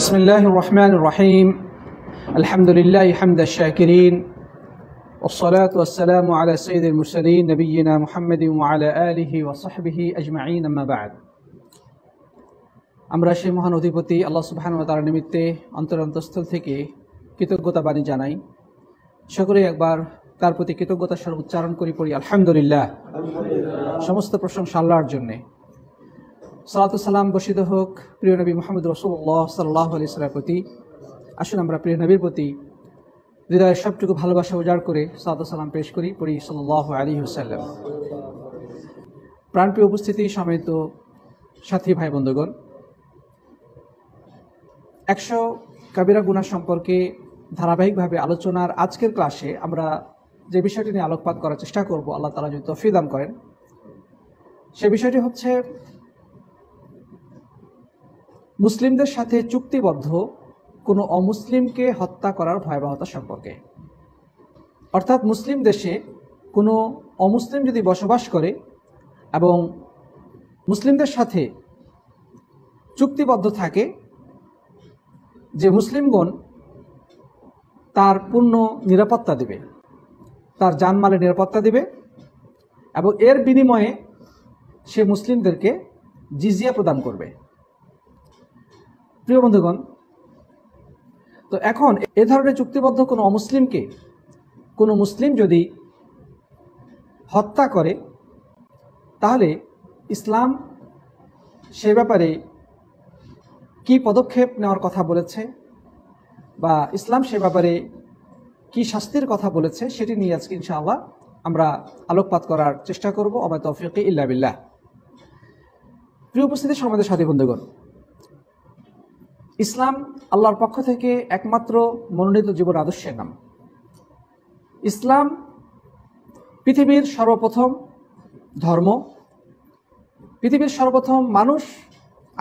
بسم الله الرحمن الرحيم الحمد لله حمد الشاكرين والصلاة والسلام على سيد المرسلين نبينا محمد وعلى آله وصحبه أجمعين أما بعد আমরা সেই মহান অধিপতি আল্লাহ সুবহানাহু ওয়া তাআলার নিমিত্তে অন্তরস্থল থেকে কৃতজ্ঞতা বাণী জানাই। সকলে একবার তার প্রতি কৃতজ্ঞতার স্বর উচ্চারণ করি পড়ি আলহামদুলিল্লাহ। সমস্ত প্রশংসা আল্লাহর জন্য। সালাতু সালাম বর্ষিত হোক প্রিয় নবী মুহাম্মদ রাসূলুল্লাহ সাল্লাল্লাহু আলাইহি ওয়াসাল্লামের প্রতি। আসুন আমরা প্রিয় নবীর প্রতি হৃদয়ের সবটুকু ভালোবাসা উজাড় করে সালাতু সালাম পেশ করি পড়ি সাল্লাল্লাহু আলাইহি ওয়াসাল্লাম। প্রাণপ্রিয় উপস্থিতি, সমেত সাথী ভাই বন্ধুগণ, 100 কাবিরা গুনাহ সম্পর্কে ধারাবাহিকভাবে আলোচনার আজকের ক্লাসে আমরা যে বিষয়টি নিয়ে আলোকপাত করার চেষ্টা করব, আল্লাহ তাআলা যদি তৌফিক দান করেন, সে বিষয়টি হচ্ছে মুসলিমদের সাথে চুক্তিবদ্ধ কোনো অমুসলিমকে হত্যা করার ভয়াবহতা সম্পর্কে। অর্থাৎ মুসলিম দেশে কোনো অমুসলিম যদি বসবাস করে এবং মুসলিমদের সাথে চুক্তিবদ্ধ থাকে যে মুসলিমগণ তার পূর্ণ নিরাপত্তা দিবে, তার জানমালের নিরাপত্তা দিবে এবং এর বিনিময়ে সে মুসলিমদেরকে জিজিয়া প্রদান করবে। প্রিয় বন্ধুগণ, তো এখন এ ধরনের চুক্তিবদ্ধ কোনো অমুসলিমকে কোনো মুসলিম যদি হত্যা করে, তাহলে ইসলাম সে ব্যাপারে কি পদক্ষেপ নেওয়ার কথা বলেছে বা ইসলাম সে ব্যাপারে কি শাস্তির কথা বলেছে সেটি নিয়ে আজকে ইনশাআল্লাহ আমরা আলোকপাত করার চেষ্টা করব। ওমা তৌফিক ইল্লা বিল্লাহ। প্রিয় উপস্থিতি, সমাজের সাথী বন্ধুগণ, ইসলাম আল্লাহর পক্ষ থেকে একমাত্র মনোনীত জীবন আদর্শের নাম। ইসলাম পৃথিবীর সর্বপ্রথম ধর্ম। পৃথিবীর সর্বপ্রথম মানুষ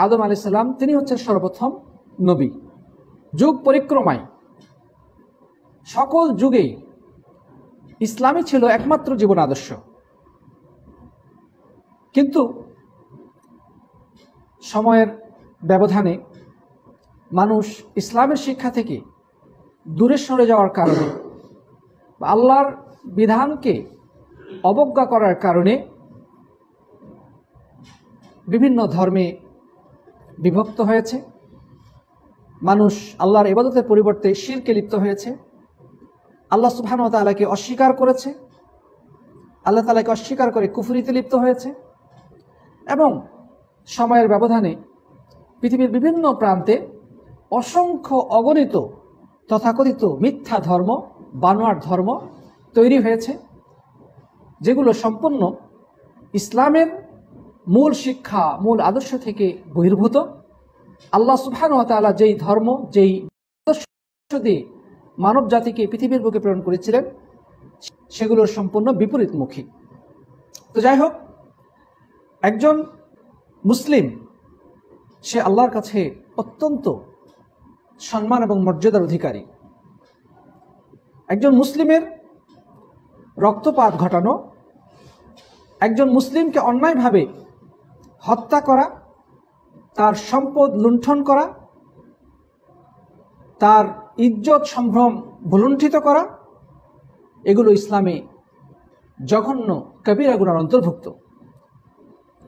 আদম আলাইহিস সালাম, তিনি হচ্ছেন সর্বপ্রথম নবী। যুগ পরিক্রমায় সকল যুগেই ইসলামই ছিল একমাত্র জীবন আদর্শ। কিন্তু সময়ের ব্যবধানে মানুষ ইসলামের শিক্ষা থেকে দূরে সরে যাওয়ার কারণে বা আল্লাহর বিধানকে অবজ্ঞা করার কারণে বিভিন্ন ধর্মে বিভক্ত হয়েছে। মানুষ আল্লাহর ইবাদতের পরিবর্তে শিরকে লিপ্ত হয়েছে, আল্লাহ সুবহানাহু ওয়া তাআলাকে অস্বীকার করেছে, আল্লাহ তাআলাকে অস্বীকার করে কুফরিতে লিপ্ত হয়েছে এবং সময়ের ব্যবধানে পৃথিবীর বিভিন্ন প্রান্তে অসংখ্য অগণিত তথাকথিত মিথ্যা ধর্ম, বানোয়াট ধর্ম তৈরি হয়েছে, যেগুলো সম্পূর্ণ ইসলামের মূল শিক্ষা, মূল আদর্শ থেকে বহির্ভূত। আল্লাহ সুবহানাহু ওয়া তাআলা যেই ধর্ম, যেই আদর্শ দিয়ে মানব জাতিকে পৃথিবীর বুকে প্রেরণ করেছিলেন, সেগুলোর সম্পূর্ণ বিপরীতমুখী। তো যাই হোক, একজন মুসলিম সে আল্লাহর কাছে অত্যন্ত সম্মান এবং মর্যাদার অধিকারী। একজন মুসলিমের রক্তপাত ঘটানো, একজন মুসলিমকে অন্যায়ভাবে হত্যা করা, তার সম্পদ লুণ্ঠন করা, তার ইজ্জত সম্ভ্রম ভুলুণ্ঠিত করা, এগুলো ইসলামে জঘন্য কবিরা গুনার অন্তর্ভুক্ত।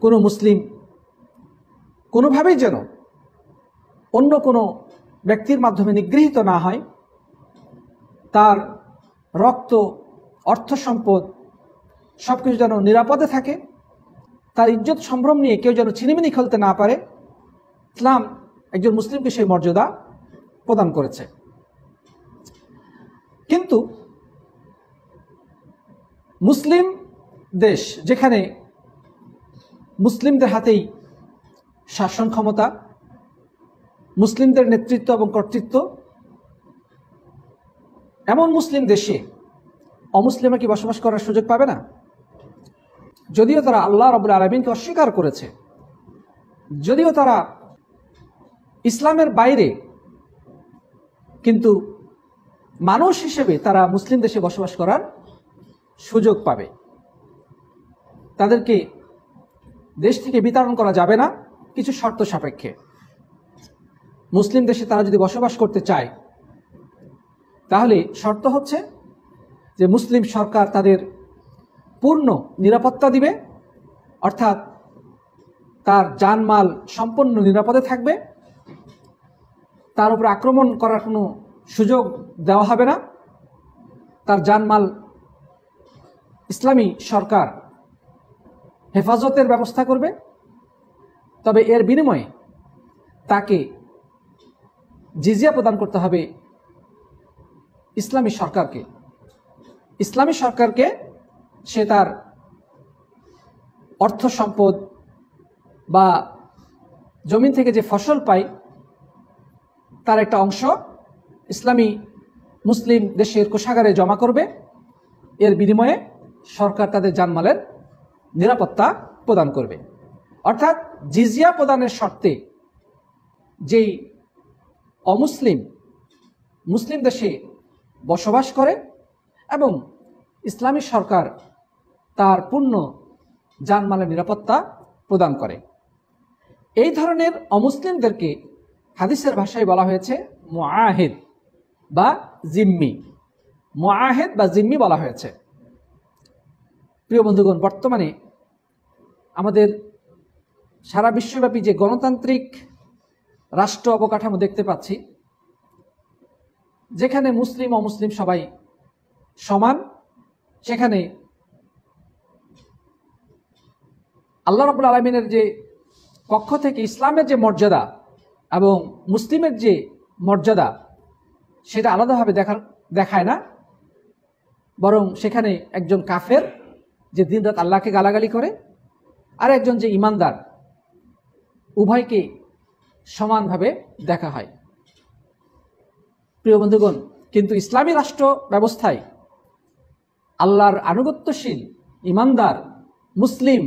কোনো মুসলিম কোনোভাবেই যেন অন্য কোনো ব্যক্তির মাধ্যমে নিগৃহীত না হয়, তার রক্ত, অর্থ সম্পদ সব কিছু যেন নিরাপদে থাকে, তার ইজ্জত সম্ভ্রম নিয়ে কেউ যেন ছিনিমিনি খেলতে না পারে। ইসলাম একজন মুসলিমকে সেই মর্যাদা প্রদান করেছে। কিন্তু মুসলিম দেশ, যেখানে মুসলিমদের হাতেই শাসন ক্ষমতা, মুসলিমদের নেতৃত্ব এবং কর্তৃত্ব, এমন মুসলিম দেশে অমুসলিমরা কি বসবাস করার সুযোগ পাবে না? যদিও তারা আল্লাহ রাব্বুল আলামিনকে অস্বীকার করেছে, যদিও তারা ইসলামের বাইরে, কিন্তু মানুষ হিসেবে তারা মুসলিম দেশে বসবাস করার সুযোগ পাবে। তাদেরকে দেশ থেকে বিতাড়ন করা যাবে না কিছু শর্ত সাপেক্ষে। মুসলিম দেশে তারা যদি বসবাস করতে চায়, তাহলে শর্ত হচ্ছে যে মুসলিম সরকার তাদের পূর্ণ নিরাপত্তা দিবে, অর্থাৎ তার জানমাল সম্পূর্ণ নিরাপদে থাকবে, তার উপরে আক্রমণ করার কোনো সুযোগ দেওয়া হবে না, তার জানমাল ইসলামী সরকার হেফাজতের ব্যবস্থা করবে। তবে এর বিনিময়ে তাকে জিজিয়া প্রদান করতে হবে ইসলামী সরকারকে। ইসলামী সরকারকে সে তার অর্থ সম্পদ বা জমিন থেকে যে ফসল পায় তার একটা অংশ ইসলামী মুসলিম দেশের কোষাগারে জমা করবে। এর বিনিময়ে সরকার তাদের জানমালের নিরাপত্তা প্রদান করবে। অর্থাৎ জিজিয়া প্রদানের শর্তে যেই অমুসলিম মুসলিম দেশে বসবাস করে এবং ইসলামী সরকার তার পূর্ণ জানমালের নিরাপত্তা প্রদান করে, এই ধরনের অমুসলিমদেরকে হাদিসের ভাষায় বলা হয়েছে মুআহিদ বা জিম্মি। মুআহিদ বা জিম্মি বলা হয়েছে। প্রিয় বন্ধুগণ, বর্তমানে আমাদের সারা বিশ্বব্যাপী যে গণতান্ত্রিক রাষ্ট্র অবকাঠামো দেখতে পাচ্ছি, যেখানে মুসলিম অমুসলিম সবাই সমান, সেখানে আল্লাহ রাব্বুল আলামিনের যে পক্ষ থেকে ইসলামের যে মর্যাদা এবং মুসলিমের যে মর্যাদা সেটা আলাদাভাবে দেখায় না, বরং সেখানে একজন কাফের যে দিনরাত আল্লাহকে গালাগালি করে আর একজন যে ইমানদার, উভয়কে সমানভাবে দেখা হয়। প্রিয় বন্ধুগণ, কিন্তু ইসলামী রাষ্ট্র ব্যবস্থায় আল্লাহর আনুগত্যশীল ইমানদার মুসলিম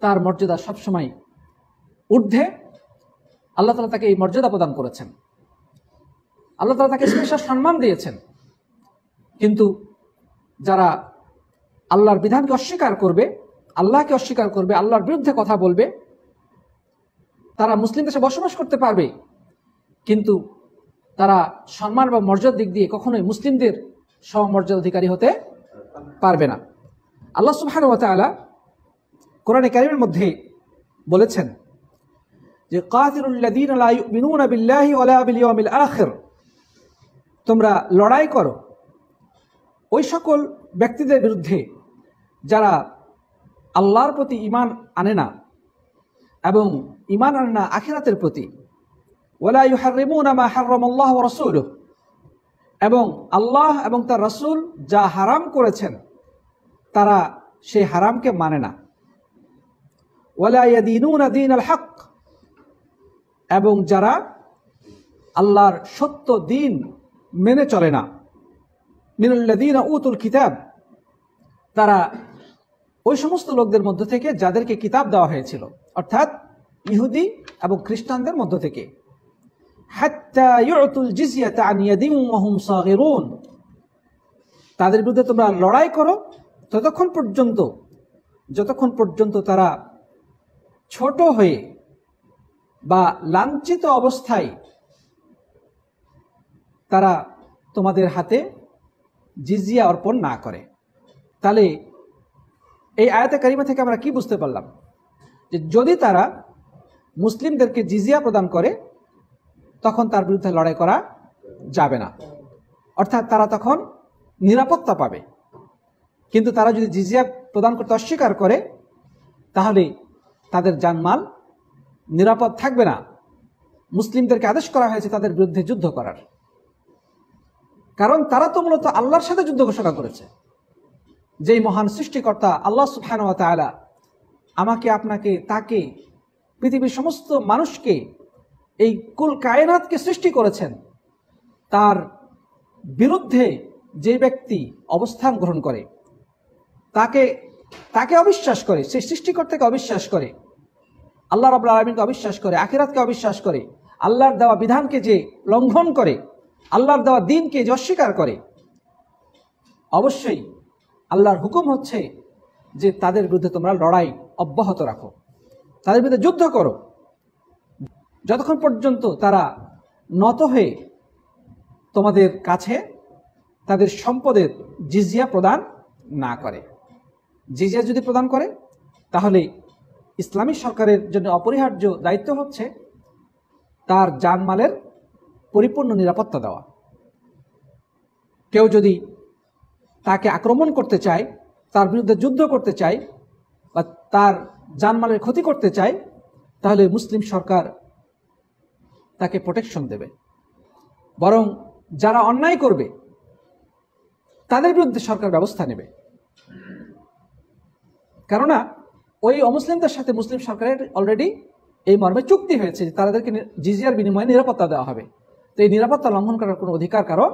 তার মর্যাদা সবসময় ঊর্ধ্বে। আল্লাহ তাআলা তাকে এই মর্যাদা প্রদান করেছেন, আল্লাহ তাআলা তাকে স্পেশাল সম্মান দিয়েছেন। কিন্তু যারা আল্লাহর বিধানকে অস্বীকার করবে, আল্লাহকে অস্বীকার করবে, আল্লাহর বিরুদ্ধে কথা বলবে, তারা মুসলিম দেশে বসবাস করতে পারবে, কিন্তু তারা সম্মান বা মর্যাদার দিক দিয়ে কখনোই মুসলিমদের সমমর্যাদা অধিকারী হতে পারবে না। আল্লাহ সুবহানাহু ওয়া তাআলা কোরআনে কারীমের মধ্যে বলেছেন যে কাতিলুল লাযীনা লা ইউমিনুনা বিল্লাহি ওয়ালা বিল ইয়াউমিল আখির, তোমরা লড়াই করো ওই সকল ব্যক্তিদের বিরুদ্ধে যারা আল্লাহর প্রতি ঈমান আনে না এবং ঈমান আনে না আখিরাতের প্রতি। ওয়ালা ইউহাররিমুনা মা হাররামাল্লাহু ওয়া রাসূলুহু, এবং আল্লাহ এবং তার রাসূল যা হারাম করেছেন তারা সেই হারামকে মানে না। ওয়ালা ইয়াদিনুনা দীনাল হক, এবং যারা আল্লাহর সত্য দিন মেনে চলে না। মিনাল্লাযীনা উতুল কিতাব, তারা ওই সমস্ত লোকদের মধ্য থেকে যাদেরকে কিতাব দেওয়া হয়েছিল, অর্থাৎ ইহুদি এবং খ্রিস্টানদের মধ্য থেকে। হাত্তা ইউতুল জিজিয়াতা আন ইয়াদিন ওয়া হুম সাগিরুন, তাদের বিরুদ্ধে তোমরা লড়াই করো যতক্ষণ পর্যন্ত তারা ছোট হয়ে বা লাঞ্ছিত অবস্থায় তারা তোমাদের হাতে জিজিয়া অর্পণ না করে। তাহলে এই আয়াতে কারিমা থেকে আমরা কি বুঝতে পারলাম? যে যদি তারা মুসলিমদেরকে জিজিয়া প্রদান করে তখন তার বিরুদ্ধে লড়াই করা যাবে না, অর্থাৎ তারা তখন নিরাপত্তা পাবে। কিন্তু তারা যদি জিজিয়া প্রদান করতে অস্বীকার করে তাহলে তাদের জানমাল নিরাপদ থাকবে না। মুসলিমদেরকে আদেশ করা হয়েছে তাদের বিরুদ্ধে যুদ্ধ করার, কারণ তারা তো মূলত আল্লাহর সাথে যুদ্ধ ঘোষণা করেছে। যেই মহান সৃষ্টিকর্তা আল্লাহ সুবহানাহু ওয়া তাআলা আমাকে, আপনাকে, তাকে, পৃথিবীর সমস্ত মানুষকে, এই কুল কায়নাতকে সৃষ্টি করেছেন, তার বিরুদ্ধে যে ব্যক্তি অবস্থান গ্রহণ করে, তাকে অবিশ্বাস করে, সেই সৃষ্টিকর্তাকে অবিশ্বাস করে, আল্লাহ রাব্বুল আলামিনকে অবিশ্বাস করে, আখিরাতকে অবিশ্বাস করে, আল্লাহর দেওয়া বিধানকে যে লঙ্ঘন করে, আল্লাহর দেওয়া দ্বীনকে যে অস্বীকার করে, অবশ্যই আল্লাহর হুকুম হচ্ছে যে তাদের বিরুদ্ধে তোমরা লড়াই অব্যাহত রাখো, তাদের বিরুদ্ধে যুদ্ধ করো। যতক্ষণ পর্যন্ত তারা নত হয়ে তোমাদের কাছে তাদের সম্পদের জিজিয়া প্রদান না করে। জিজিয়া যদি প্রদান করে তাহলে ইসলামী সরকারের জন্য অপরিহার্য দায়িত্ব হচ্ছে তার জানমালের পরিপূর্ণ নিরাপত্তা দেওয়া। কেউ যদি তাকে আক্রমণ করতে চায়, তার বিরুদ্ধে যুদ্ধ করতে চায় বা তার জানমালের ক্ষতি করতে চায়, তাহলে মুসলিম সরকার তাকে প্রোটেকশন দেবে। বরং যারা অন্যায় করবে তাদের বিরুদ্ধে সরকার ব্যবস্থা নেবে। কেননা ওই অমুসলিমদের সাথে মুসলিম সরকারের অলরেডি এই মর্মে চুক্তি হয়েছে যে তাদেরকে জিজিয়ার বিনিময়ে নিরাপত্তা দেওয়া হবে। তো এই নিরাপত্তা লঙ্ঘন করার কোনো অধিকার কারো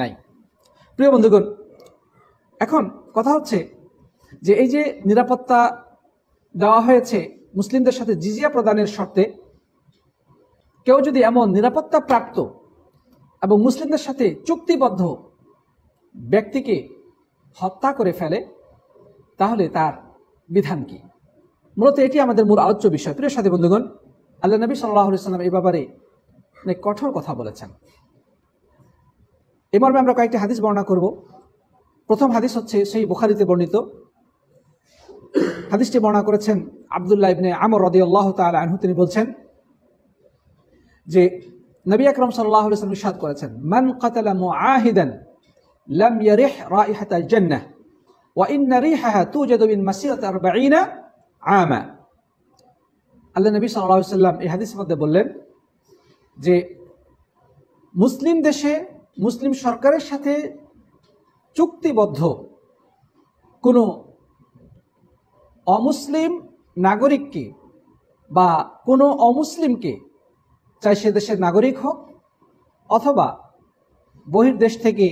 নাই। প্রিয় বন্ধুগণ, এখন কথা হচ্ছে যে এই যে নিরাপত্তা দেওয়া হয়েছে মুসলিমদের সাথে জিজিয়া প্রদানের শর্তে, কেউ যদি এমন নিরাপত্তা প্রাপ্ত এবং মুসলিমদের সাথে চুক্তিবদ্ধ ব্যক্তিকে হত্যা করে ফেলে তাহলে তার বিধান কি? মূলত এটি আমাদের মূল আলোচ্য বিষয়। প্রিয় সাথী বন্ধুগণ, আল্লাহ নবী সাল্লাল্লাহু আলাইহি ওয়াসাল্লাম এই ব্যাপারে অনেক কঠোর কথা বলেছেন। এ মর্মে আমরা কয়েকটি হাদিস বর্ণনা করব। প্রথম হাদিস হচ্ছে সেই বুখারীতে বর্ণিত হাদিসটি বর্ণনা করেছেন আব্দুল্লাহ ইবনে আমর রাদিয়াল্লাহু তাআলা আনহু। তিনি বলছেন যে নবী আকরাম সাল্লাল্লাহু আলাইহি ওয়াসাল্লাম ইরশাদ করেছেন, মান কাতালা মুআহিদান লাম ইয়ারিহ রাইহাতাল জান্নাহ ওয়া ইন্না রিহাহা তুজাদু মিন মাসিরাতি 40 আমা। আল্লাহ নবী সাল্লাল্লাহু আলাইহি ওয়াসাল্লাম এই হাদিসের মধ্যে বললেন যে মুসলিম দেশে মুসলিম সরকারের সাথে চুক্তিবদ্ধ কোনো অমুসলিম নাগরিককে বা কোনো অমুসলিমকে, চাই সে দেশের নাগরিক হোক অথবা বহির্দেশ থেকে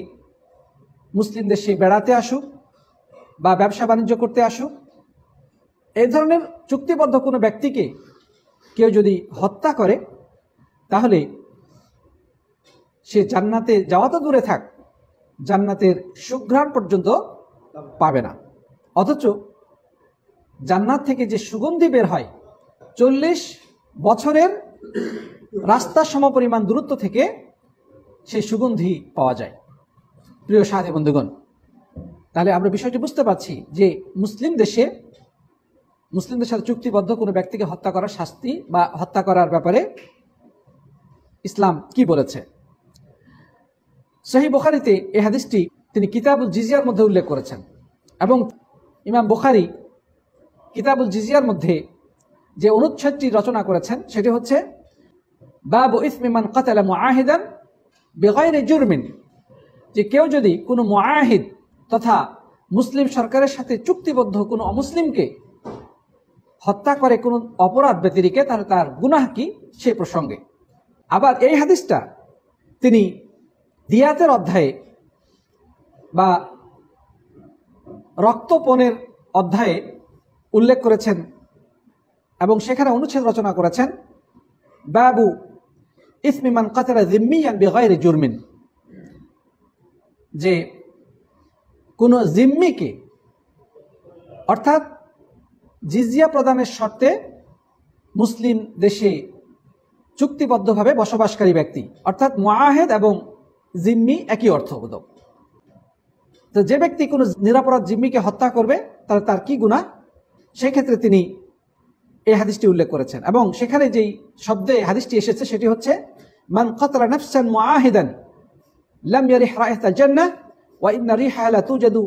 মুসলিম দেশে বেড়াতে আসুক বা ব্যবসা বাণিজ্য করতে আসুক, এই ধরনের চুক্তিবদ্ধ কোনো ব্যক্তিকে কেউ যদি হত্যা করে তাহলে সে জান্নাতে যাওয়া তো দূরে থাক, জান্নাতের সুঘ্রাণ পর্যন্ত পাবে না। অথচ জান্নাত থেকে যে সুগন্ধি বের হয় 40 বছরের রাস্তা সমপরিমাণ দূরত্ব থেকে সেই সুগন্ধি পাওয়া যায়। প্রিয় সাথী বন্ধুগণ, তাহলে আমরা বিষয়টি বুঝতে পারছি যে মুসলিমদের সাথে চুক্তিবদ্ধ কোনো ব্যক্তিকে হত্যা করার শাস্তি বা হত্যা করার ব্যাপারে ইসলাম কি বলেছে। সহিহ বুখারীতে এই হাদিসটি তিনি কিতাবুল জিজিয়ার মধ্যে উল্লেখ করেছেন এবং ইমাম বুখারী কিতাবুল জিজিয়ার মধ্যে যে অনুচ্ছেদটি রচনা করেছেন সেটি হচ্ছে বাবু ইসমি মান কাতালা মুআহিদান বিগাইরি জুরমিন, যে কেউ যদি কোনো মুআহিদ তথা মুসলিম সরকারের সাথে চুক্তিবদ্ধ কোনো অমুসলিমকে হত্যা করে কোনো অপরাধ ব্যতিরেকে তাহলে তার গুনাহ কি সে প্রসঙ্গে। আবার এই হাদিসটা তিনি দিয়াতের অধ্যায়ে বা রক্তপণের অধ্যায়ে উল্লেখ করেছেন এবং সেখানে অনুচ্ছেদ রচনা করেছেন বাবু ইসমি মান কাতালা জিম্মিয়ান বিগাইরি জুরমিন, যে কোনো জিম্মিকে অর্থাৎ জিজিয়া প্রদানের শর্তে মুসলিম দেশে চুক্তিবদ্ধভাবে বসবাসকারী ব্যক্তি, অর্থাৎ মুআহিদ এবং জিম্মি একই অর্থবোধক। তো যে ব্যক্তি কোনো নিরাপরাধ জিম্মিকে হত্যা করবে তাহলে তার কি গুনাহ, সেই ক্ষেত্রে তিনি এই হাদিসটি উল্লেখ করেছেন এবং সেখানে যেই শব্দে হাদিসটি এসেছে সেটি হচ্ছে মান কাতালা নাফসান মুআহিদান লাম ইয়ারিহ রাইহাতাল জান্নাহ ওয়া ইন্না রিহাহা লা তুজাদু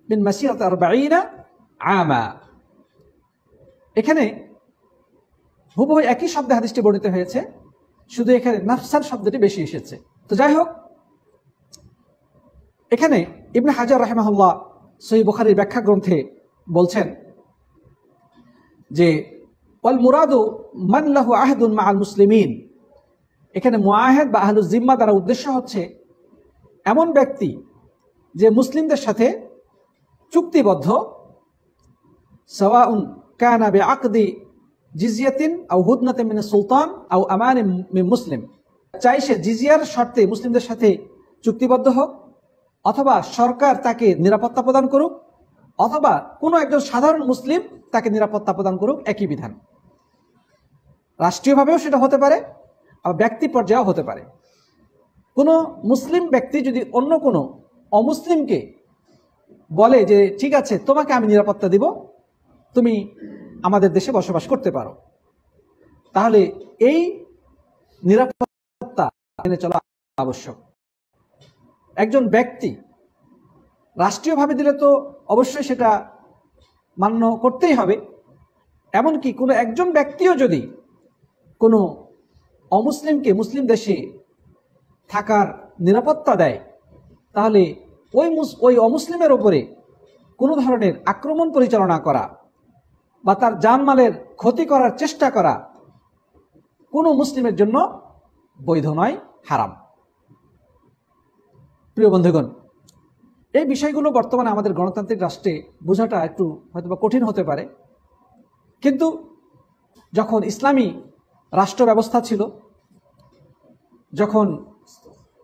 মিন মাসিরাতি 40 আমা। এখানে হুবহু একই শব্দে হাদিসটি বর্ণিত হয়েছে, শুধু এখানে নাফসান শব্দটি বেশি এসেছে। তো যাই হোক, এখানে ইবনে হাজার রাহিমাহুল্লাহ সহিহ বুখারীর ব্যাখ্যা গ্রন্থে বলছেন যে ওয়াল মুরাদু মান লাহু আহদুন মাআল মুসলিমিন, এখানে মুআহিদ বা আহলুজ জিম্মা দ্বারা উদ্দেশ্য হচ্ছে এমন ব্যক্তি যে মুসলিমদের সাথে চুক্তিবদ্ধ, সাওয়াউন কানা বিআকদি জিজিয়াতিন আও হুদনাতিন মিনাস সুলতান আও আমানিন মিন মুসলিম, চাই সে জিজিয়ার শর্তে মুসলিমদের সাথে চুক্তিবদ্ধ হোক অথবা সরকার তাকে নিরাপত্তা প্রদান করুক অথবা কোনো একজন সাধারণ মুসলিম তাকে নিরাপত্তা প্রদান করুক, একই বিধান। রাষ্ট্রীয়ভাবেও সেটা হতে পারে, আবার ব্যক্তি পর্যায়েও হতে পারে। কোনো মুসলিম ব্যক্তি যদি অন্য কোনো অমুসলিমকে বলে যে ঠিক আছে, তোমাকে আমি নিরাপত্তা দিব, তুমি আমাদের দেশে বসবাস করতে পারো, তাহলে এই নিরাপত্তা মেনে চলা আবশ্যক। একজন ব্যক্তি রাষ্ট্রীয়ভাবে দিলে তো অবশ্যই সেটা মান্য করতেই হবে। এমনকি কোনো একজন ব্যক্তিও যদি কোনো অমুসলিমকে মুসলিম দেশে থাকার নিরাপত্তা দেয়, তাহলে ওই অমুসলিমের ওপরে কোনো ধরনের আক্রমণ পরিচালনা করা বা তার জানমালের ক্ষতি করার চেষ্টা করা কোনো মুসলিমের জন্য বৈধ নয়, হারাম। প্রিয় বন্ধুগণ, এই বিষয়গুলো বর্তমানে আমাদের গণতান্ত্রিক রাষ্ট্রে বোঝাটা একটু হয়তোবা কঠিন হতে পারে, কিন্তু যখন ইসলামী রাষ্ট্র ব্যবস্থা ছিল, যখন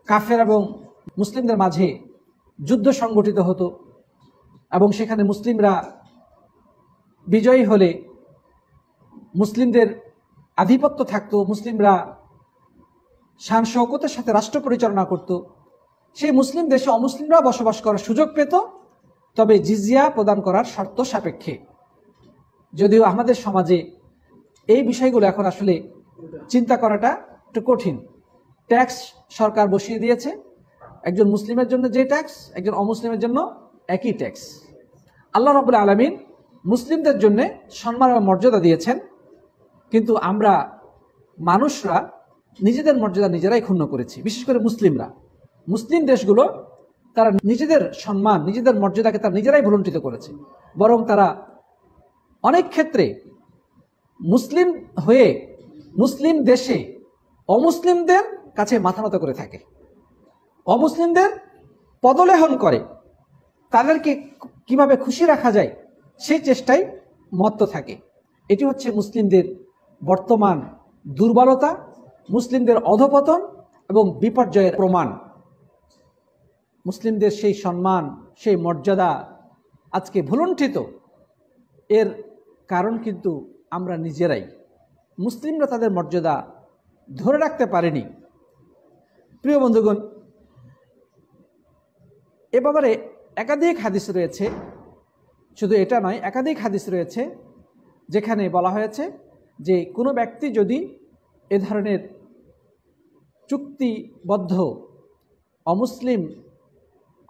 কাফের এবং মুসলিমদের মাঝে যুদ্ধ সংগঠিত হতো এবং সেখানে মুসলিমরা বিজয়ী হলে মুসলিমদের আধিপত্য থাকতো, মুসলিমরা শান শৌকতের সাথে রাষ্ট্র পরিচালনা করত, সেই মুসলিম দেশে অমুসলিমরা বসবাস করার সুযোগ পেত, তবে জিজিয়া প্রদান করার শর্ত সাপেক্ষে। যদিও আমাদের সমাজে এই বিষয়গুলো এখন আসলে চিন্তা করাটা একটু কঠিন। ট্যাক্স সরকার বসিয়ে দিয়েছে, একজন মুসলিমের জন্য যে ট্যাক্স, একজন অমুসলিমের জন্য একই ট্যাক্স। আল্লাহ রাব্বুল আলামিন মুসলিমদের জন্য সম্মান এবং মর্যাদা দিয়েছেন, কিন্তু আমরা মানুষরা নিজেদের মর্যাদা নিজেরাই ক্ষুণ্ণ করেছি। বিশেষ করে মুসলিমরা, মুসলিম দেশগুলো তারা নিজেদের সম্মান, নিজেদের মর্যাদাকে তারা নিজেরাই ভুলুণ্ঠিত করেছে। বরং তারা অনেক ক্ষেত্রে মুসলিম হয়ে মুসলিম দেশে অমুসলিমদের কাছে মাথা নত করে থাকে, অমুসলিমদের পদলেহন করে, তাদেরকে কিভাবে খুশি রাখা যায় সেই চেষ্টায় মত্ত থাকে। এটি হচ্ছে মুসলিমদের বর্তমান দুর্বলতা, মুসলিমদের অধপতন এবং বিপর্যয়ের প্রমাণ। মুসলিমদের সেই সম্মান, সেই মর্যাদা আজকে ভুলুণ্ঠিত, এর কারণ কিন্তু আমরা নিজেরাই। মুসলিমরা তাদের মর্যাদা ধরে রাখতে পারেনি। প্রিয় বন্ধুগণ, এ ব্যাপারে একাধিক হাদিস রয়েছে, শুধু এটা নয়, একাধিক হাদিস রয়েছে যেখানে বলা হয়েছে যে কোনো ব্যক্তি যদি এ ধরনের চুক্তিবদ্ধ অমুসলিম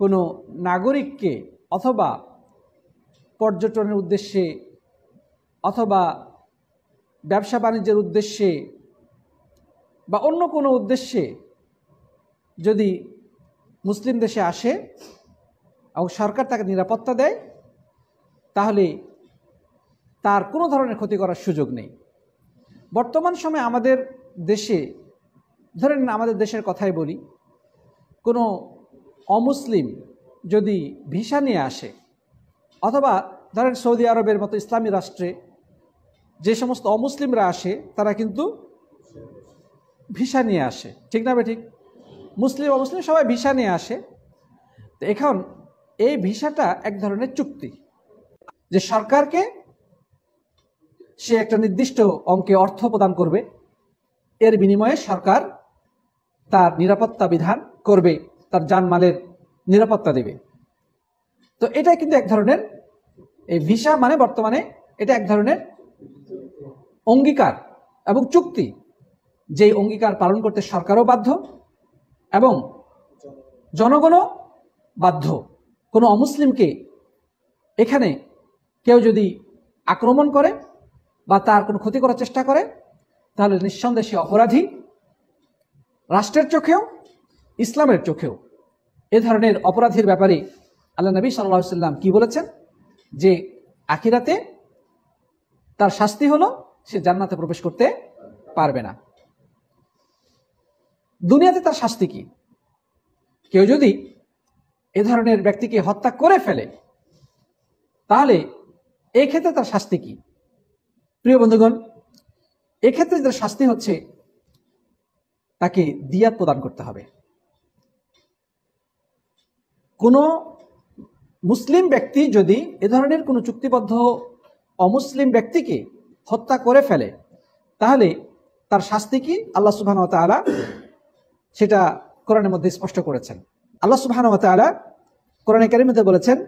কোনো নাগরিককে অথবা পর্যটনের উদ্দেশ্যে অথবা ব্যবসা বাণিজ্যের উদ্দেশ্যে বা অন্য কোনো উদ্দেশ্যে যদি মুসলিম দেশে আসে এবং সরকার তাকে নিরাপত্তা দেয়, তাহলে তার কোনো ধরনের ক্ষতি করার সুযোগ নেই। বর্তমান সময়ে আমাদের দেশে, ধরেন আমাদের দেশের কথাই বলি, কোনো অমুসলিম যদি ভিসা নিয়ে আসে, অথবা ধরেন সৌদি আরবের মতো ইসলামী রাষ্ট্রে যে সমস্ত অমুসলিমরা আসে তারা কিন্তু ভিসা নিয়ে আসে, ঠিক না ঠিক? মুসলিম অমুসলিম সবাই ভিসা নিয়ে আসে। তো এখন এই ভিসাটা এক ধরনের চুক্তি, যে সরকারকে সে একটা নির্দিষ্ট অঙ্কে অর্থ প্রদান করবে, এর বিনিময়ে সরকার তার নিরাপত্তা বিধান করবে, তার জানমালের নিরাপত্তা দেবে। তো এটা কিন্তু এক ধরনের, এই ভিসা মানে বর্তমানে এটা এক ধরনের অঙ্গীকার এবং চুক্তি, যেই অঙ্গীকার পালন করতে সরকারও বাধ্য এবং জনগণও বাধ্য। কোনো অমুসলিমকে এখানে কেউ যদি আক্রমণ করে বা তার কোনো ক্ষতি করার চেষ্টা করে, তাহলে নিঃসন্দেহে সে অপরাধী, রাষ্ট্রের চোখেও ইসলামের চোখেও। এ ধরনের অপরাধীর ব্যাপারে আল্লাহ নবী সাল্লাল্লাহু আলাইহি ওয়াসাল্লাম কি বলেছেন, যে আখিরাতে তার শাস্তি হলো সে জান্নাতে প্রবেশ করতে পারবে না। দুনিয়াতে তার শাস্তি কি? কেউ যদি এ ধরনের ব্যক্তিকে হত্যা করে ফেলে, তাহলে এই ক্ষেত্রে তার শাস্তি কি? প্রিয় বন্ধুগণ, এক্ষেত্রে তার শাস্তি হচ্ছে তাকে দিয়াত প্রদান করতে হবে। কোনো মুসলিম ব্যক্তি যদি এ ধরনের কোনো চুক্তিবদ্ধ অমুসলিম ব্যক্তিকে হত্যা করে ফেলে, তাহলে তার শাস্তি কি আল্লাহ সুবহানাহু ওয়া তাআলা সেটা কোরআনের মধ্যে স্পষ্ট করেছেন। আল্লাহ সুবহানাহু ওয়া তাআলা কোরআনে কারীমে বলেছেন,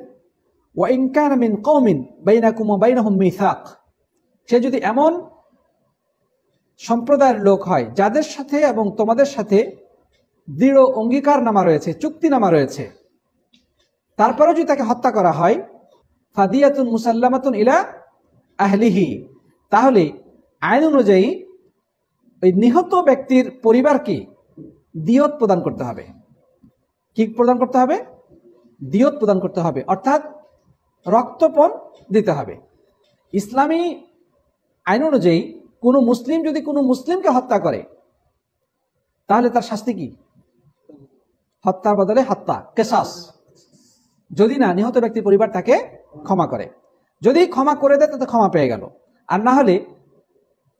ওয়া ইন কানা মিন কওমিন বাইনাকুম ওয়া বাইনাহুম মিসাক, সে যদি এমন সম্প্রদায়ের লোক হয় যাদের সাথে এবং তোমাদের সাথে দৃঢ় অঙ্গীকারনামা রয়েছে, চুক্তিনামা রয়েছে, তারপরেও যদি তাকে হত্যা করা হয়, ফাদিয়াতুন মুসাল্লামাতুন ইলা আহলিহি, তাহলে আইন অনুযায়ী ওই নিহত ব্যক্তির পরিবারকে দিয়ত প্রদান করতে হবে। কি প্রদান করতে হবে? দিয়ত প্রদান করতে হবে, অর্থাৎ রক্তপণ দিতে হবে। ইসলামী আইন অনুযায়ী কোনো মুসলিম যদি কোনো মুসলিমকে হত্যা করে তাহলে তার শাস্তি কি? হত্যার বদলে হত্যা, কিসাস। যদি না নিহত ব্যক্তির পরিবার তাকে ক্ষমা করে, যদি ক্ষমা করে দেয় তাতে ক্ষমা পেয়ে গেল, আর না হলে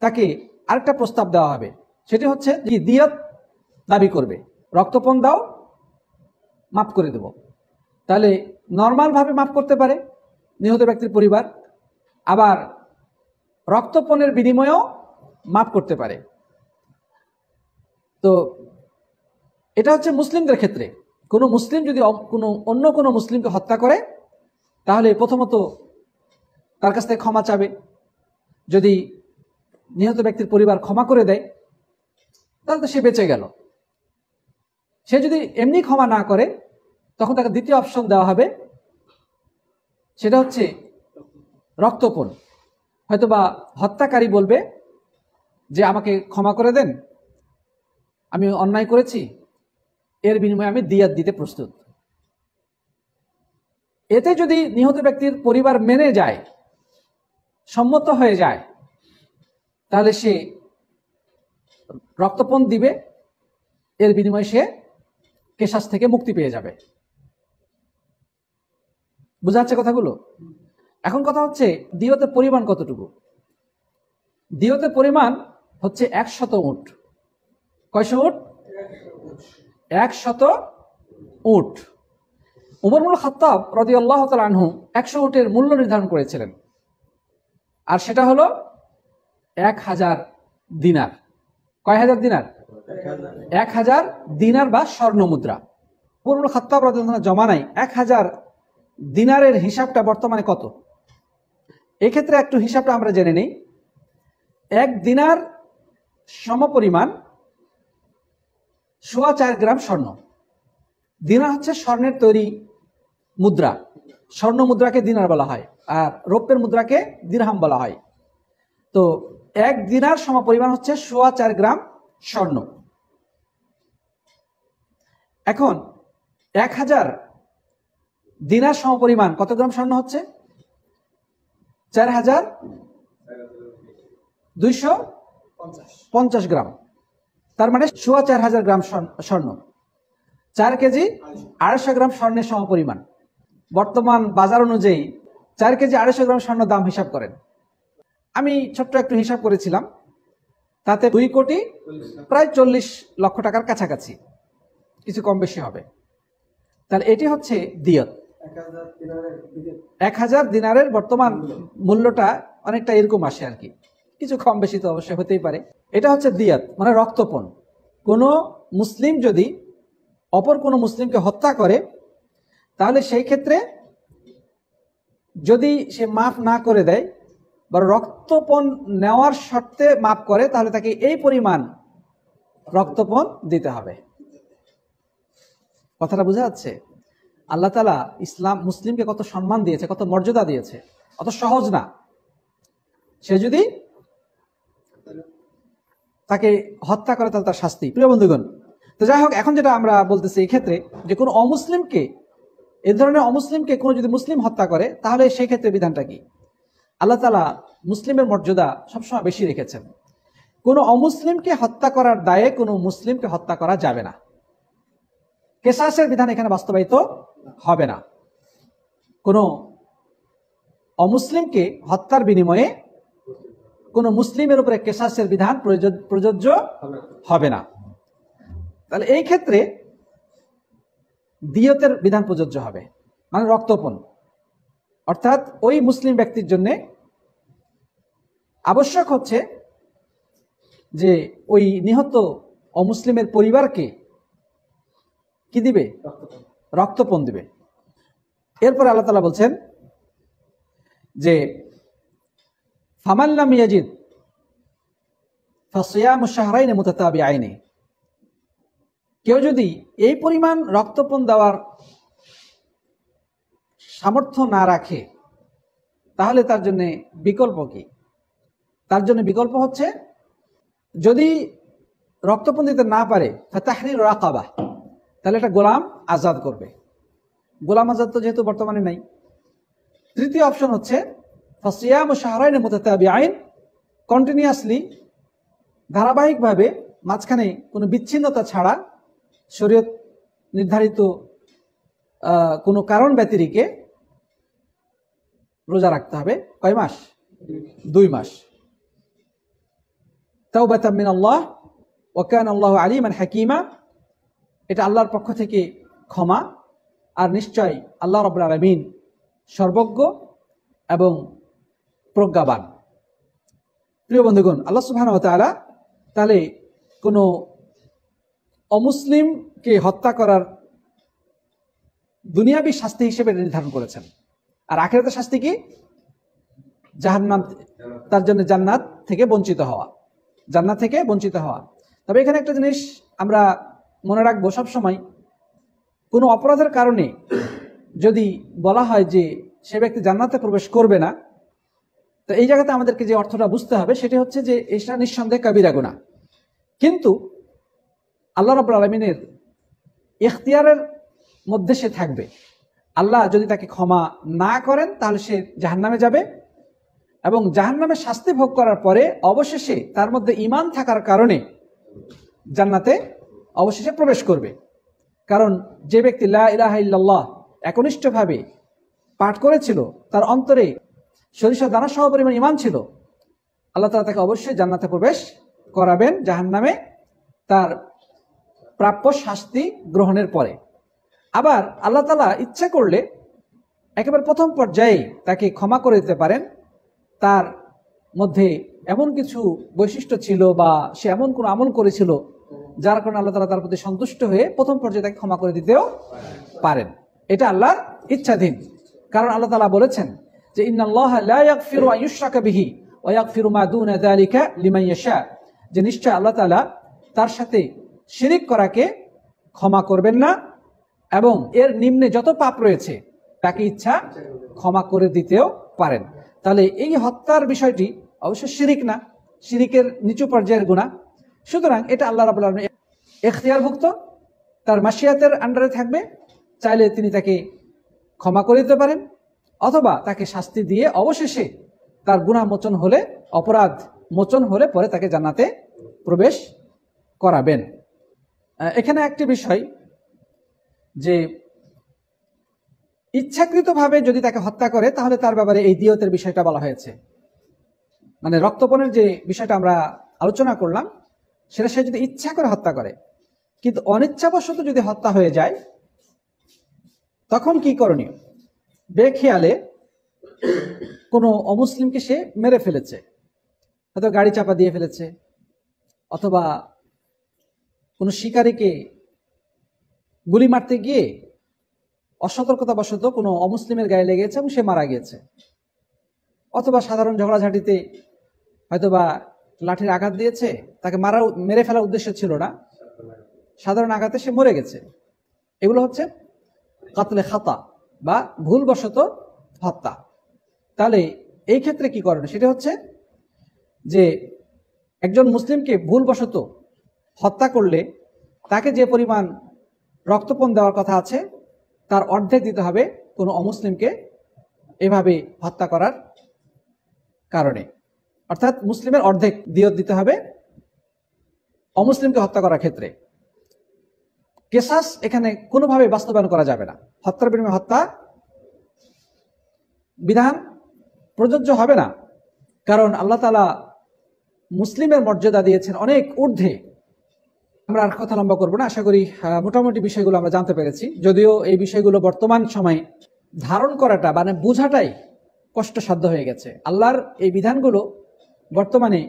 তাকে আরেকটা প্রস্তাব দেওয়া হবে, সেটি হচ্ছে যে দিয়ত দাবি করবে, রক্তপণ দাও, মাফ করে দেব। তাহলে নর্মালভাবে মাফ করতে পারে নিহত ব্যক্তির পরিবার, আবার রক্তপণের বিনিময়েও মাফ করতে পারে। তো এটা হচ্ছে মুসলিমদের ক্ষেত্রে। কোনো মুসলিম যদি অন্য কোনো মুসলিমকে হত্যা করে তাহলে প্রথমত তার কাছ থেকে ক্ষমা চাবে। যদি নিহত ব্যক্তির পরিবার ক্ষমা করে দেয় তাহলে তো সে বেঁচে গেল। সে যদি এমনি ক্ষমা না করে তখন তাকে দ্বিতীয় অপশন দেওয়া হবে, সেটা হচ্ছে রক্তপণ। হয়তোবা হত্যাকারী বলবে যে আমাকে ক্ষমা করে দেন, আমি অন্যায় করেছি, এর বিনিময়ে আমি দিয়াত দিতে প্রস্তুত। এতে যদি নিহত ব্যক্তির পরিবার মেনে যায়, সম্মত হয়ে যায়, তাহলে সে রক্তপণ দিবে, এর বিনিময়ে সে কেসাস থেকে মুক্তি পেয়ে যাবে। বুঝা যাচ্ছে কথাগুলো? এখন কথা হচ্ছে দিয়তের পরিমাণ কতটুকু। দিয়তের পরিমাণ হচ্ছে 100 উট। কয়শো উট? 100 উট। উমর ইবনুল খাত্তাব রাদিয়াল্লাহু তাআলা আনহু 100 উটের মূল্য নির্ধারণ করেছিলেন, আর সেটা হলো 1000 দিনার। কয় হাজার দিনার? 1000 দিনার বা স্বর্ণ মুদ্রা। উমর ইবনুল খাত্তাব রাদিয়াল্লাহু তাআলা জমানায় 1000 দিনারের হিসাবটা বর্তমানে কত? এক্ষেত্রে একটু হিসাবটা আমরা জেনে নেই। 1 দিনার সমপরিমাণ 4.25 গ্রাম স্বর্ণ। দিনার হচ্ছে স্বর্ণের তৈরি মুদ্রা, স্বর্ণ মুদ্রাকে দিনার বলা হয়, আর রৌপ্যের মুদ্রাকে দিরহাম বলা হয়। তো 1 দিনার সমপরিমাণ হচ্ছে 4.25 গ্রাম স্বর্ণ। এখন 1000 দিনার সমপরিমাণ কত গ্রাম স্বর্ণ হচ্ছে? 4250 গ্রাম। তার মানে 4500 গ্রাম স্বর্ণ, 4 কেজি 250 গ্রাম স্বর্ণের সমপরিমাণ। বর্তমান বাজার অনুযায়ী 4 কেজি 250 গ্রাম স্বর্ণ দাম হিসাব করেন। আমি ছোট্ট একটু হিসাব করেছিলাম, তাতে 2 কোটি প্রায় 40 লক্ষ টাকার কাছাকাছি, কিছু কম বেশি হবে। তাহলে এটি হচ্ছে দিয়ত। 1000 দিনারের বর্তমান মূল্যটা অনেকটা এরকম আসে আর কি, কিছু কম বেশি তো অবশ্যই হতেই পারে। এটা হচ্ছে দিয়াত, মানে রক্তপণ। কোনো মুসলিম যদি অপর কোনো মুসলিমকে হত্যা করে তাহলে সেই ক্ষেত্রে যদি সে মাফ না করে দেয় বা রক্তপণ নেওয়ার শর্তে মাফ করে, তাহলে তাকে এই পরিমাণ রক্তপণ দিতে হবে। কথাটা বোঝা যাচ্ছে? আল্লাহ তাআলা ইসলাম মুসলিমকে কত সম্মান দিয়েছে, কত মর্যাদা দিয়েছে, অত সহজ না। সে যদি তাকে হত্যা করে তাহলে তার শাস্তি। প্রিয় বন্ধুগণ, তো যাই হোক, এখন যেটা আমরা বলতেছি এই ক্ষেত্রে যে কোনো অমুসলিমকে, এই ধরনের অমুসলিমকে কোনো যদি মুসলিম হত্যা করে তাহলে সেই ক্ষেত্রে বিধানটা কি? আল্লাহ তাআলা মুসলিমের মর্যাদা সবসময় বেশি রেখেছেন। কোনো অমুসলিমকে হত্যা করার দায়ে কোনো মুসলিমকে হত্যা করা যাবে না। কেসাসের বিধান এখানে বাস্তবায়িত হবে না। কোনো অমুসলিমকে হত্যার বিনিময়ে কোনো মুসলিমের উপরে কেসাসের বিধান প্রযোজ্য হবে না। তাহলে এই ক্ষেত্রে দিয়তের বিধান প্রযোজ্য হবে, মানে রক্তপণ। অর্থাৎ ওই মুসলিম ব্যক্তির জন্য আবশ্যক হচ্ছে যে ওই নিহত অমুসলিমের পরিবারকে কি দিবে? রক্তপণ দিবে। এরপরে আল্লাহ তাআলা বলছেন যে ফামান লাম ইয়াজিদ ফাসিয়ামু শাহরাইনি মুতাতাবিআইনি, কেউ যদি এই পরিমাণ রক্তপণ দেওয়ার সামর্থ্য না রাখে তাহলে তার জন্য বিকল্প কি? তার জন্য বিকল্প হচ্ছে, যদি রক্তপণ দিতে না পারে তাহরির রাকাবা, তাহলে একটা গোলাম আজাদ করবে। গোলাম আজাদ তো যেহেতু বর্তমানে নাই। তৃতীয় অপশন হচ্ছে ফাসিয়ামু শাহরাইনি মুতাতাবিআইন, কন্টিনিউয়াসলি ধারাবাহিকভাবে মাঝখানে কোনো বিচ্ছিন্নতা ছাড়া শরীয়ত নির্ধারিত কোনো কারণ ব্যতিরেকে রোজা রাখতে হবে। কয় মাস? 2 মাস। তাওবাতাম মিনাল্লাহ ওয়া কানা আল্লাহু আলিমান হাকীমা, এটা আল্লাহর পক্ষ থেকে ক্ষমা, আর নিশ্চয় আল্লাহ রাব্বুল আলামিন সর্বজ্ঞ এবং প্রজ্ঞাবান। প্রিয় বন্ধুগণ, আল্লাহ সুবহানাহু ওয়া তাআলা তাহলে কোনো অমুসলিমকে হত্যা করার দুনিয়াবী শাস্তি হিসেবে নির্ধারণ করেছেন, আর আখিরাতের শাস্তি কি? জাহান্নাম, তার জন্য জান্নাত থেকে বঞ্চিত হওয়া, জান্নাত থেকে বঞ্চিত হওয়া। তবে এখানে একটা জিনিস আমরা মনে রাখবো সবসময়, কোনো অপরাধের কারণে যদি বলা হয় যে সে ব্যক্তি জান্নাতে প্রবেশ করবে না, তো এই জায়গাতে আমাদেরকে যে অর্থটা বুঝতে হবে সেটি হচ্ছে যে এটা নিঃসন্দেহে কাবিরা গুনাহ, কিন্তু আল্লাহ রাব্বুল আলামিনের ইখতিয়ারের মধ্যে সে থাকবে। আল্লাহ যদি তাকে ক্ষমা না করেন তাহলে সে জাহান্নামে যাবে, এবং জাহান্নামে শাস্তি ভোগ করার পরে অবশেষে তার মধ্যে ঈমান থাকার কারণে জান্নাতে অবশেষে প্রবেশ করবে। কারণ যে ব্যক্তি লা ইলাহা ইল্লাল্লাহ একনিষ্ঠভাবে পাঠ করেছিল, তার অন্তরে সরিষা দানা সহ পরিমাণ ঈমান ছিল, আল্লাহ তাআলা তাকে অবশ্যই জান্নাতে প্রবেশ করাবেন জাহান্নামে তার প্রাপ্য শাস্তি গ্রহণের পরে। আবার আল্লাহ তাআলা ইচ্ছা করলে একেবারে প্রথম পর্যায়ে তাকে ক্ষমা করে দিতে পারেন। তার মধ্যে এমন কিছু বৈশিষ্ট্য ছিল বা সে এমন কোন আমল করেছিল যার কারণে আল্লাহ তাআলা তার প্রতি সন্তুষ্ট হয়ে প্রথম পর্যায়ে তাকে ক্ষমা করে দিতেও পারেন। এটা আল্লাহর ইচ্ছাধীন। কারণ আল্লাহ তাআলা বলেছেন যে ইন্নাল্লাহা লা ইয়াগফিরু আন ইউশরাকা বিহি ওয়া ইয়াগফিরু মা দুনা যালিকা লিমান ইয়াশা, যে নিশ্চয় আল্লাহ তাআলা তার সাথে শিরিক করাকে ক্ষমা করবেন না, এবং এর নিম্নে যত পাপ রয়েছে তাকে ইচ্ছা ক্ষমা করে দিতেও পারেন। তাহলে এই হত্যার বিষয়টি অবশ্য শিরিক না, শিরিকের নিচু পর্যায়ের গুনাহ। সুতরাং এটা আল্লাহ রাব্বুল আলামিন এখতিয়ারভুক্ত, তার মাশিয়াতের আন্ডারে থাকবে। চাইলে তিনি তাকে ক্ষমা করে দিতে পারেন, অথবা তাকে শাস্তি দিয়ে অবশেষে তার গুনাহ মোচন হলে, অপরাধ মোচন হলে পরে তাকে জান্নাতে প্রবেশ করাবেন। এখানে একটি বিষয়, যে ইচ্ছাকৃতভাবে যদি তাকে হত্যা করে তাহলে তার ব্যাপারে এই দিয়তের বিষয়টা বলা হয়েছে। মানে রক্তপণের যে বিষয়টা আমরা আলোচনা করলাম, সেটা সে যদি ইচ্ছা করে হত্যা করে, কিন্তু অনিচ্ছাবশত যদি হত্যা হয়ে যায় তখন কি করণীয়? বেখেয়ালে কোনো অমুসলিমকে সে মেরে ফেলেছে, হয়তো গাড়ি চাপা দিয়ে ফেলেছে, অথবা কোনো শিকারীকে গুলি মারতে গিয়ে অসতর্কতাবশত কোনো অমুসলিমের গায়ে লেগেছে এবং সে মারা গিয়েছে, অথবা সাধারণ ঝগড়াঝাটিতে হয়তোবা লাঠির আঘাত দিয়েছে, তাকে মেরে ফেলার উদ্দেশ্য ছিল না, সাধারণ আঘাতে সে মরে গেছে। এগুলো হচ্ছে কাতলে খাতা বা ভুলবশত হত্যা। তাহলে এই ক্ষেত্রে কি করেন? সেটা হচ্ছে যে একজন মুসলিমকে ভুলবশত হত্যা করলে তাকে যে পরিমাণ রক্তপণ দেওয়ার কথা আছে তার অর্ধেক দিতে হবে কোনো অমুসলিমকে এভাবে হত্যা করার কারণে। অর্থাৎ মুসলিমের অর্ধেক দিয়ত দিতে হবে অমুসলিমকে হত্যা করার ক্ষেত্রে। কেসাস এখানে কোনোভাবে বাস্তবায়ন করা যাবে না। হত্যার বিনিময়ে হত্যা বিধান প্রযোজ্য হবে না, কারণ আল্লাহ তাআলা মুসলিমের মর্যাদা দিয়েছেন অনেক ঊর্ধ্বে। আমরা আর কথা লম্বা করবো না, আশা করি মোটামুটি বিষয়গুলো আমরা জানতে পেরেছি। যদিও এই বিষয়গুলো বর্তমান সময়ে ধারণ করাটা মানে বোঝাটাই কষ্টসাধ্য হয়ে গেছে। আল্লাহর এই বিধানগুলো বর্তমানে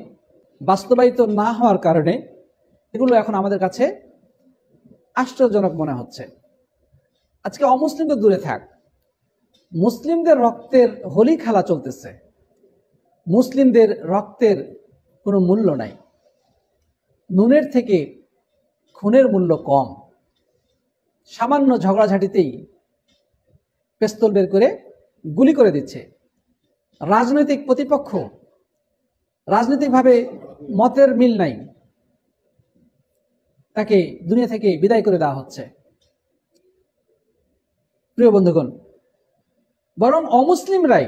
বাস্তবায়িত না হওয়ার কারণে এগুলো এখন আমাদের কাছে আশ্চর্যজনক মনে হচ্ছে। আজকে অমুসলিম তো দূরে থাক, মুসলিমদের রক্তের হোলি খেলা চলতেছে, মুসলিমদের রক্তের কোনো মূল্য নাই, নুনের থেকে খুনের মূল্য কম, সামান্য ঝগড়াঝাটিতেই পিস্তল বের করে গুলি করে দিচ্ছে। রাজনৈতিক প্রতিপক্ষ, রাজনৈতিকভাবে মতের মিল নাই, তাকে দুনিয়া থেকে বিদায় করে দেওয়া হচ্ছে। প্রিয় বন্ধুগণ, বরং অমুসলিমরাই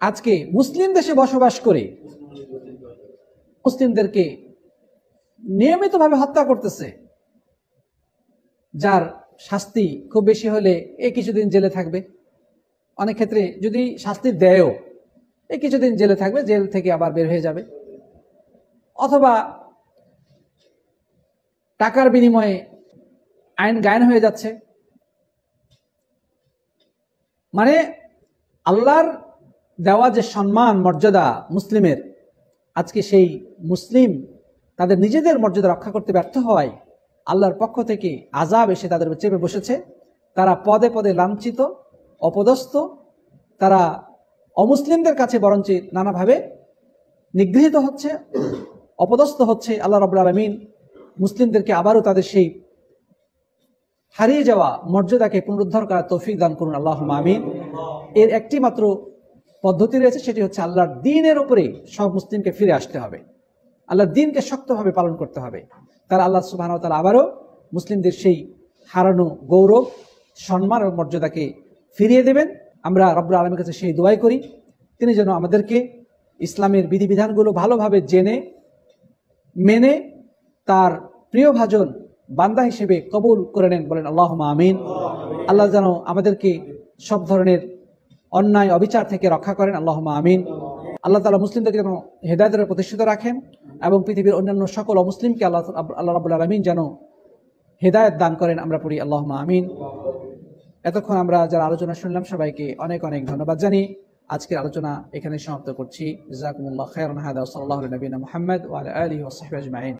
আজকে মুসলিম দেশে বসবাস করে মুসলিমদেরকে নিয়মিতভাবে হত্যা করতেছে, যার শাস্তি খুব বেশি হলে কিছুদিন জেলে থাকবে, অনেক ক্ষেত্রে যদি শাস্তি দেয়ও কিছুদিন জেলে থাকবে, জেল থেকে আবার বের হয়ে যাবে, অথবা টাকার বিনিময়ে আইন গায়েন হয়ে যাচ্ছে। মানে আল্লাহর দেওয়া যে সম্মান মর্যাদা মুসলিমের, আজকে সেই মুসলিম তাদের নিজেদের মর্যাদা রক্ষা করতে ব্যর্থ হওয়ায় আল্লাহর পক্ষ থেকে আযাব এসে তাদের চেপে বসেছে। তারা পদে পদে লাঞ্ছিত, অপদস্থ, তারা অমুসলিমদের কাছে বরঞ্চ নানাভাবে নিগৃহীত হচ্ছে, অপদস্থ হচ্ছে। আল্লাহ রাব্বুল আলামিন মুসলিমদেরকে আবারও তাদের সেই হারিয়ে যাওয়া মর্যাদাকে পুনরুদ্ধার করার তৌফিক দান করুন, আল্লাহুম্মা আমিন। এর একটি মাত্র পদ্ধতি রয়েছে, সেটি হচ্ছে আল্লাহর দ্বীনের উপরে সব মুসলিমকে ফিরে আসতে হবে, আল্লাহর দ্বীনকে শক্তভাবে পালন করতে হবে। তার আল্লাহ সুবহানাহু ওয়া তাআলা আবারও মুসলিমদের সেই হারানো গৌরব, সম্মান ও মর্যাদাকে ফিরিয়ে দেবেন। আমরা রব্বুল আলামিনের কাছে সেই দোয়াই করি, তিনি যেন আমাদেরকে ইসলামের বিধিবিধানগুলো ভালোভাবে জেনে মেনে তার প্রিয়ভাজন বান্দা হিসেবে কবুল করে নেন, বলেন আল্লাহুম্মা আমিন। আল্লাহ যেন আমাদেরকে সব ধরনের অন্যায় অবিচার থেকে রক্ষা করেন, আল্লাহুম্মা আমিন। আল্লাহ তাআলা মুসলিমদেরকে যেন হেদায়েতের প্রতিষ্ঠিত রাখেন এবং পৃথিবীর অন্যান্য সকল অমুসলিমকে আল্লাহ রাব্বুল আলামিন যেন হেদায়েত দান করেন, আমরা পড়ি আল্লাহুম্মা আমিন। এতক্ষণ আমরা যারা আলোচনা শুনলাম সবাইকে অনেক অনেক ধন্যবাদ জানিয়ে আজকের আলোচনা এখানে সমাপ্ত করছি। জাযাকুমুল্লাহু খাইরান। হাদা সাল্লাল্লাহু আলা নবিয়িনা মুহাম্মদ ওয়া আলা আলিহি ওয়া সাহবিহি আজমাইন।